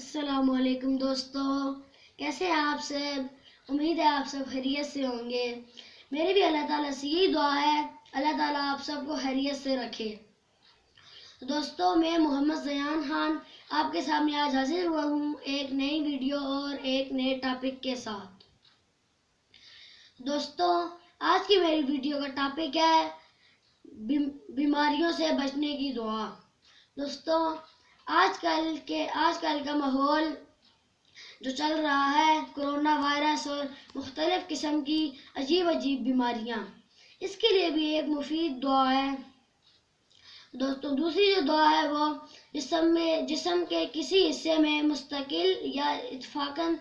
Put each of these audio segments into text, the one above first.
السلام علیکم دوستو، کیسے ہیں آپ سب؟ امید ہے آپ سب خیریت سے ہوں گے۔ میری بھی اللہ تعالیٰ سے یہی دعا ہے، اللہ تعالیٰ آپ سب کو خیریت سے رکھے۔ دوستو، میں محمد زیان خان آپ کے سامنے آج حاضر ہوا ہوں ایک نئی ویڈیو اور ایک نئے ٹاپک کے ساتھ۔ دوستو، آج کی میری ویڈیو کا ٹاپک ہے بیماریوں سے بچنے کی دعا۔ دوستو، آج کل کا ماحول جو چل رہا ہے، کرونا وائرس اور مختلف قسم کی عجیب بیماریاں، اس کے لیے بھی ایک مفید دعا ہے۔ دوستو، دوسری جو دعا ہے وہ جسم کے کسی حصے میں مستقل یا اتفاقاً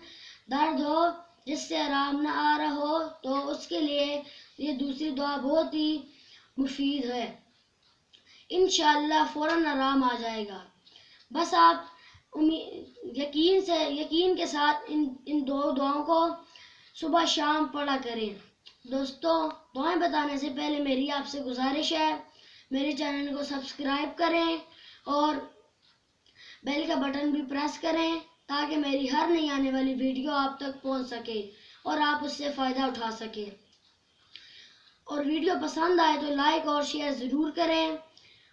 درد ہو جس سے آرام نہ آ رہا ہو، تو اس کے لیے یہ دوسری دعا بہت ہی مفید ہے۔ انشاءاللہ فوراً آرام آ جائے گا۔ بس آپ یقین کے ساتھ ان دو دعاؤں کو صبح شام پڑھا کریں۔ دوستو، دعائیں بتانے سے پہلے میری آپ سے گزارش ہے، میرے چینل کو سبسکرائب کریں اور بیل کا بٹن بھی پریس کریں تاکہ میری ہر نئی آنے والی ویڈیو آپ تک پہنچ سکے اور آپ اس سے فائدہ اٹھا سکیں۔ اور ویڈیو پسند آئے تو لائک اور شیئر ضرور کریں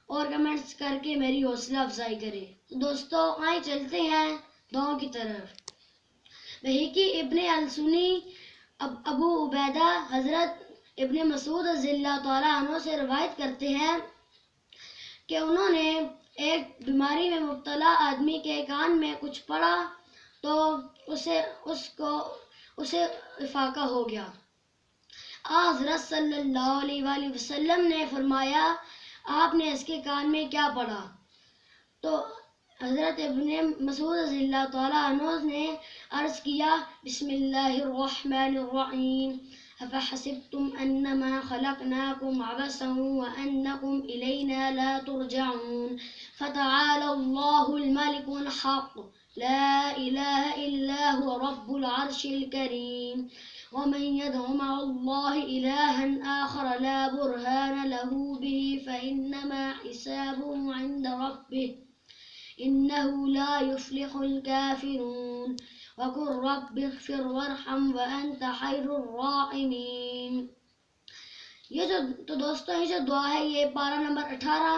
اور کمنٹس کر کے میری حوصلہ افزائی کریں۔ دوستو، آئیں چلتے ہیں دعاؤں کی طرف۔ بحقی ابن السنی ابو عبیدہ حضرت ابن مسعود رضی اللہ تعالیٰ عنہ سے روایت کرتے ہیں کہ انہوں نے ایک بیماری میں مبتلا آدمی کے کان میں کچھ پڑا تو اسے افاقہ ہو گیا۔ حضرت صلی اللہ علیہ وآلہ وسلم نے فرمایا، آپ نے اس کے کان میں کیا پڑھا؟ تو حضرت ابن مسعود رضی اللہ تعالیٰ عنہ نے عرض کیا، بسم اللہ الرحمن الرحیم، افحسبتم انما خلقناکم عبثا وانکم الینا لا ترجعون، فتعالی اللہ الملک الحق، لا الہ الا هو رب العرش الکریم، ومن يدع مع الله إلها آخر لا برهان له به فإنما حسابه عند ربه إنه لا يفلح الكافرون، وقل رب اغفر وارحم وأنت خير الراحمين۔ دوستو، یہ جو دعا ہے یہ پارہ نمبر 18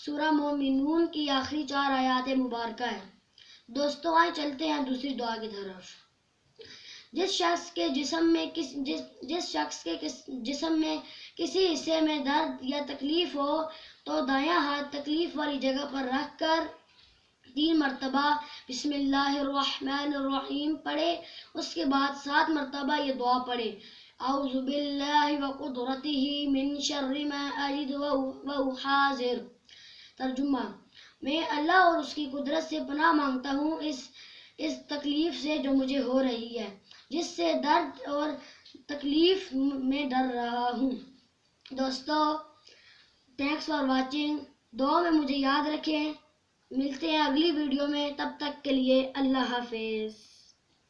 سورہ مومنون کی آخری 4 آیات مبارکہ ہے۔ دوستو، آئیں چلتے ہیں دوسری دعا کی طرف۔ جس شخص کے جسم میں کسی حصے میں درد یا تکلیف ہو تو دایاں ہاتھ تکلیف والی جگہ پر رکھ کر 3 مرتبہ بسم اللہ الرحمن الرحیم پڑھے، اس کے بعد 7 مرتبہ یہ دعا پڑھے، اعوذ باللہ وقدرتہ من شر ما اجد واحاذر۔ ترجمہ: میں اللہ اور اس کی قدرت سے پناہ مانگتا ہوں اس تکلیف سے جو مجھے ہو رہی ہے، جس سے درد اور تکلیف میں ڈر رہا ہوں۔ دوستو، تھینکس فار واچنگ۔ دعا میں مجھے یاد رکھیں۔ ملتے ہیں اگلی ویڈیو میں، تب تک کے لیے اللہ حافظ۔